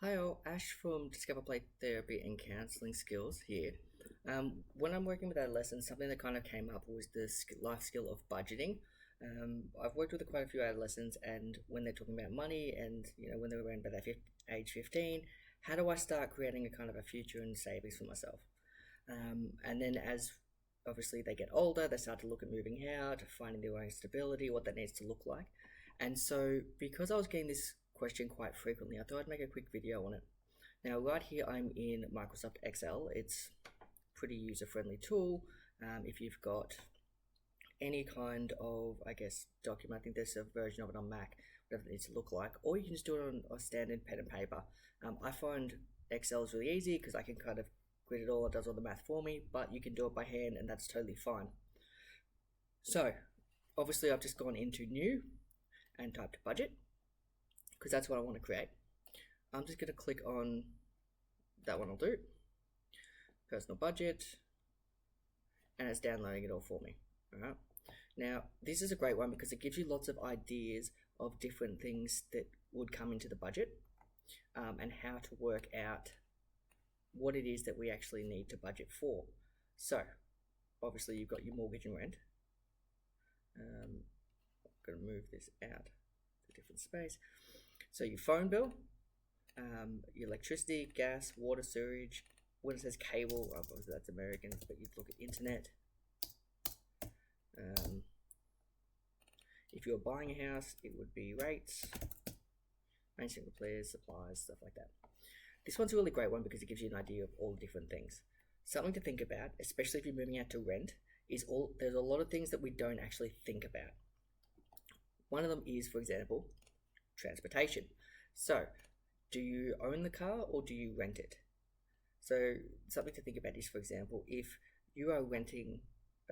Hi all, Ash from Discover Play Therapy and Counselling Skills here. When I'm working with adolescents, something that kind of came up was the life skill of budgeting. I've worked with quite a few adolescents, and when they're talking about money, and when they're around about that age 15, how do I start creating a kind of a future and savings for myself? And then as obviously they get older, they start to look at moving out, finding their own stability, what that needs to look like. And so, because I was getting this question quite frequently, I thought I'd make a quick video on it. Now, right here, I'm in Microsoft Excel. It's a pretty user-friendly tool. If you've got any kind of, I guess, document, I think there's a version of it on Mac, whatever it needs to look like, or you can just do it on a standard pen and paper. I find Excel is really easy because I can kind of grid it all, it does all the math for me, but you can do it by hand and that's totally fine. So, obviously I've just gone into new and typed budget because that's what I want to create. I'm just going to click on that one. I'll do personal budget, and it's downloading it all for me. All right. Now this is a great one because it gives you lots of ideas of different things that would come into the budget, and how to work out what it is that we actually need to budget for. So obviously you've got your mortgage and rent. I'm going to move this out to a different space. So your phone bill, your electricity, gas, water, sewage. When it says cable, obviously that's American, but you look at internet. If you're buying a house, it would be rates, maintenance, repairs, supplies, stuff like that. This one's a really great one because it gives you an idea of all the different things. Something to think about, especially if you're moving out to rent, is there's a lot of things that we don't actually think about. One of them is, for example, transportation. So, do you own the car or do you rent it? So, something to think about is, for example, if you are renting,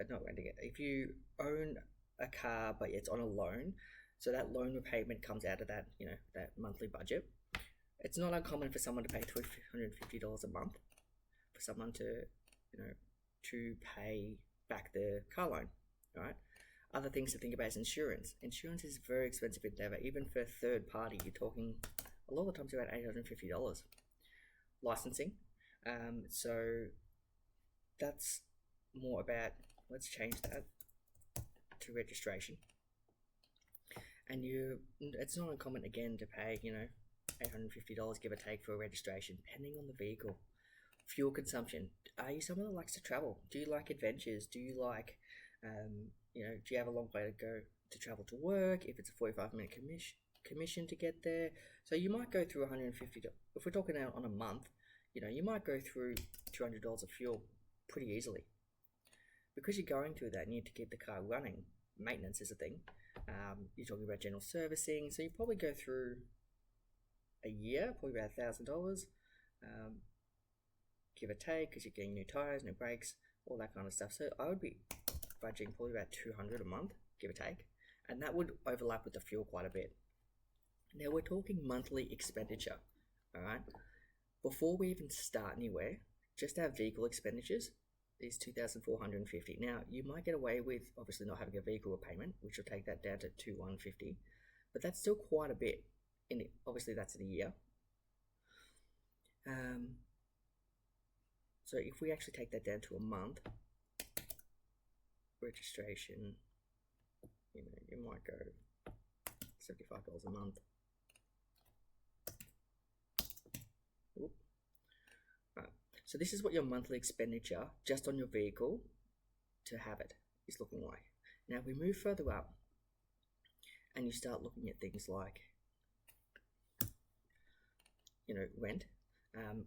not renting it, if you own a car but it's on a loan, so that loan repayment comes out of that, that monthly budget. It's not uncommon for someone to pay $350 a month for someone to, to pay back their car loan, right? Other things to think about is insurance. Insurance is a very expensive endeavor. Even for a third party, you're talking a lot of times about $850. Licensing. So that's more about, let's change that to registration. And it's not uncommon again to pay, $850 give or take for a registration, depending on the vehicle. Fuel consumption. Are you someone that likes to travel? Do you like adventures? Do you like, do you have a long way to go to travel to work? If it's a 45-minute commission to get there, so you might go through $150. If we're talking out on a month, you might go through $200 of fuel pretty easily. Because you're going through that, and you need to keep the car running. Maintenance is a thing. You're talking about general servicing, so you probably go through a year, probably about $1,000, give or take, because you're getting new tires, new brakes, all that kind of stuff. So I would be budgeting probably about $200 a month, give or take, and that would overlap with the fuel quite a bit. Now we're talking monthly expenditure, all right? Before we even start anywhere, just our vehicle expenditures is $2,450. Now you might get away with obviously not having a vehicle repayment, which will take that down to $2,150, but that's still quite a bit. Obviously that's in a year. So if we actually take that down to a month, registration, you might go $75 a month. Oop. Right. So this is what your monthly expenditure just on your vehicle to have it is looking like. Now if we move further up and you start looking at things like rent.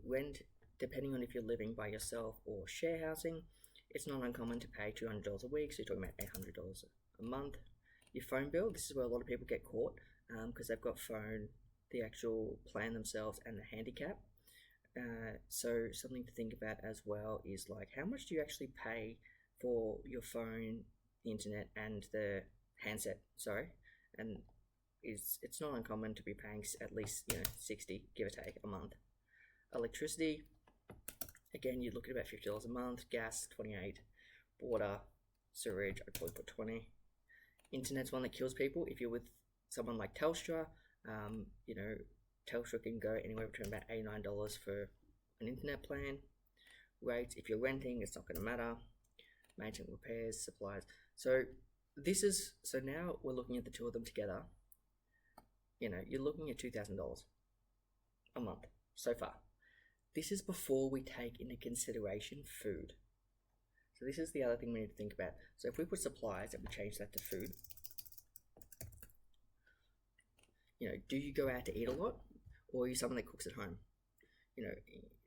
Rent, depending on if you're living by yourself or share housing, it's not uncommon to pay $200 a week, so you're talking about $800 a month. Your phone bill, this is where a lot of people get caught because they've got phone, the actual plan themselves, and the handicap. So something to think about as well is like, how much do you actually pay for your phone, the internet, and the handset? And it's not uncommon to be paying at least $60, give or take, a month. Electricity, again, you're looking at about $50 a month. Gas, $28. Water, sewage, I'd probably put $20. Internet's one that kills people. If you're with someone like Telstra, Telstra can go anywhere between about $89 for an internet plan. Rates, if you're renting, it's not going to matter. Maintenance, repairs, supplies. So now we're looking at the two of them together. You're looking at $2,000 a month so far. This is before we take into consideration food. So this is the other thing we need to think about. So if we put supplies and we change that to food, do you go out to eat a lot, or are you someone that cooks at home?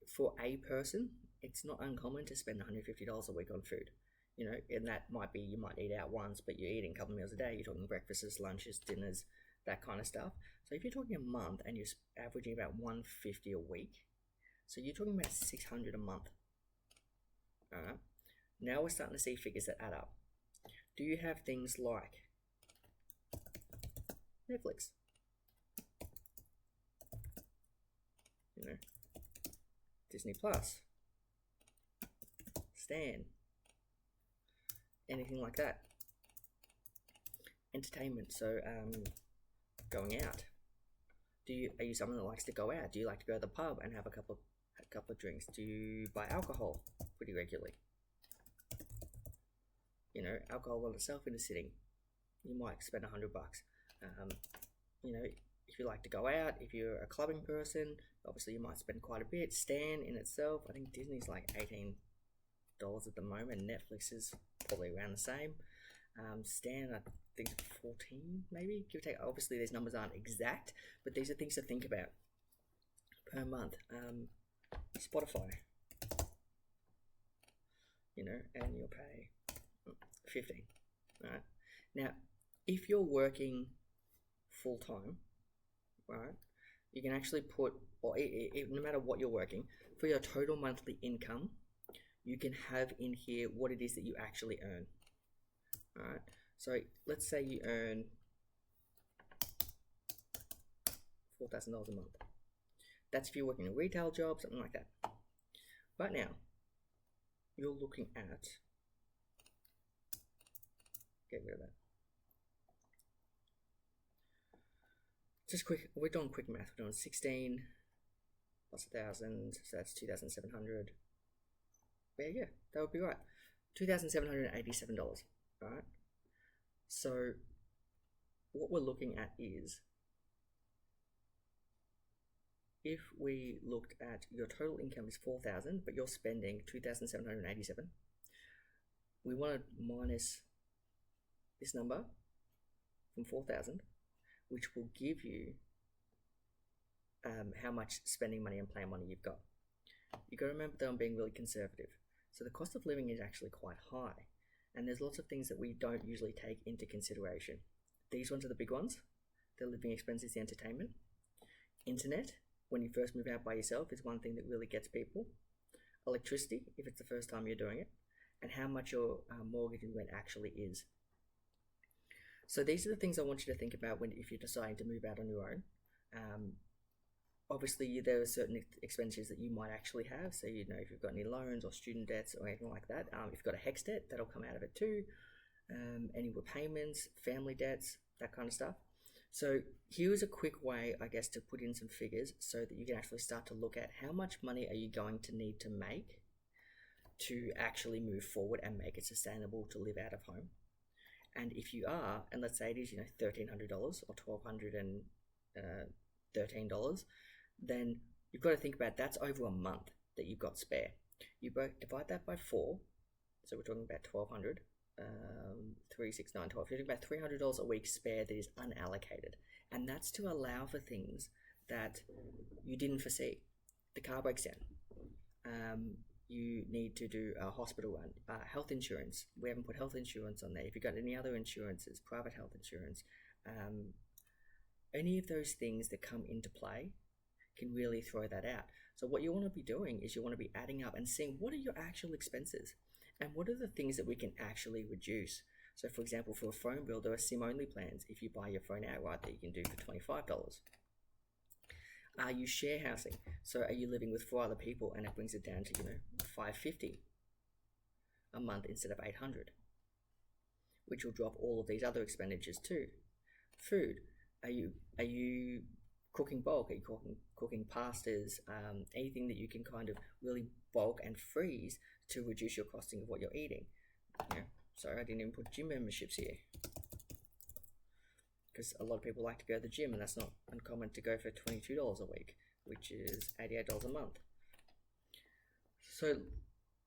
For a person, it's not uncommon to spend $150 a week on food. And that might be, you might eat out once, but you're eating a couple of meals a day. You're talking breakfasts, lunches, dinners, that kind of stuff. So if you're talking a month and you're averaging about $150 a week, so you're talking about $600 a month. All right. Now we're starting to see figures that add up. Do you have things like Netflix? Disney Plus, Stan, anything like that. Entertainment, so going out. Are you someone that likes to go out? Do you like to go to the pub and have a couple of drinks? Do you buy alcohol pretty regularly? Alcohol on itself in a sitting, you might spend $100. If you like to go out, if you're a clubbing person, obviously you might spend quite a bit. Stan in itself, I think Disney's like $18 at the moment. Netflix is probably around the same. Stan, I think 14 maybe, give or take. Obviously these numbers aren't exact, but these are things to think about per month. Spotify, and you'll pay 15. Right now, if you're working full time, right, you can actually put, or no matter what you're working, for your total monthly income, you can have in here what it is that you actually earn. All right, so let's say you earn $4,000 a month. That's if you're working a retail job, something like that. Right now, you're looking at, get rid of that. Just quick, we're doing quick math. We're doing 16 plus 1,000, so that's 2,700. Yeah, that would be right. $2,787, right? So what we're looking at is, if we looked at your total income is 4,000, but you're spending 2,787, we want to minus this number from 4,000, which will give you how much spending money and plan money you've got. You've got to remember that I'm being really conservative. So the cost of living is actually quite high, and there's lots of things that we don't usually take into consideration. These ones are the big ones. The living expenses, the entertainment. Internet, when you first move out by yourself, is one thing that really gets people. Electricity, if it's the first time you're doing it, and how much your mortgage and rent actually is. So these are the things I want you to think about if you're deciding to move out on your own. Obviously, there are certain expenditures that you might actually have. So, if you've got any loans or student debts or anything like that, if you've got a HECS debt, that'll come out of it too. Any repayments, family debts, that kind of stuff. So here's a quick way, I guess, to put in some figures so that you can actually start to look at how much money are you going to need to make to actually move forward and make it sustainable to live out of home. And if you are, and let's say it is, $1,300 or $1,213, then you've got to think about that's over a month that you've got spare. You divide that by 4, so we're talking about 1,200. 3, 6, 9, 12. You're talking about $300 a week spare that is unallocated, and that's to allow for things that you didn't foresee. The car breaks down. You need to do a hospital run, health insurance. We haven't put health insurance on there. If you've got any other insurances, private health insurance, any of those things that come into play can really throw that out. So what you want to be doing is you want to be adding up and seeing what are your actual expenses and what are the things that we can actually reduce. So for example, for a phone bill, there are SIM-only plans. If you buy your phone outright, that you can do for $25. Are you share housing? So are you living with 4 other people and it brings it down to, $550 a month instead of $800, which will drop all of these other expenditures too. Food. Are you cooking bulk? Are you cooking pastas? Anything that you can kind of really bulk and freeze to reduce your costing of what you're eating. Yeah, sorry, I didn't even put gym memberships here because a lot of people like to go to the gym, and that's not uncommon to go for $22 a week, which is $88 a month. So,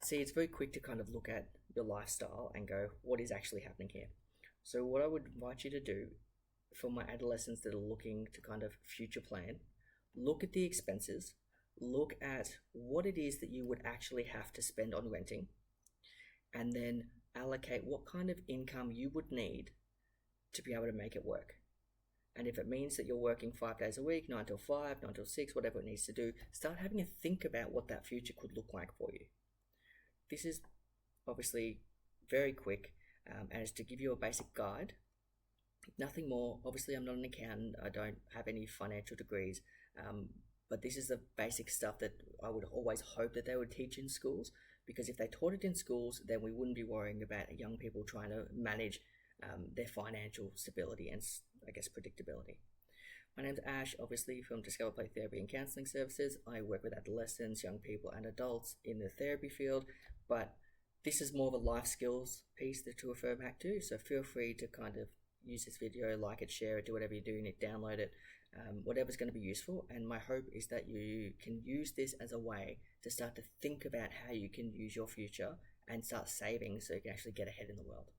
see, it's very quick to kind of look at your lifestyle and go, what is actually happening here? So, what I would invite you to do for my adolescents that are looking to kind of future plan, look at the expenses, look at what it is that you would actually have to spend on renting, and then allocate what kind of income you would need to be able to make it work. And if it means that you're working 5 days a week, 9 till 5, 9 till 6, whatever it needs to do, start having a think about what that future could look like for you. This is obviously very quick, and is to give you a basic guide. Nothing more. Obviously, I'm not an accountant. I don't have any financial degrees, but this is the basic stuff that I would always hope that they would teach in schools, because if they taught it in schools, then we wouldn't be worrying about young people trying to manage their financial stability and, I guess, predictability. My name's Ash, obviously from Discover Play Therapy and Counselling Services. I work with adolescents, young people and adults in the therapy field, but this is more of a life skills piece to refer back to, so feel free to kind of use this video, like it, share it, do whatever you're doing, download it, whatever's going to be useful. And my hope is that you can use this as a way to start to think about how you can use your future and start saving so you can actually get ahead in the world.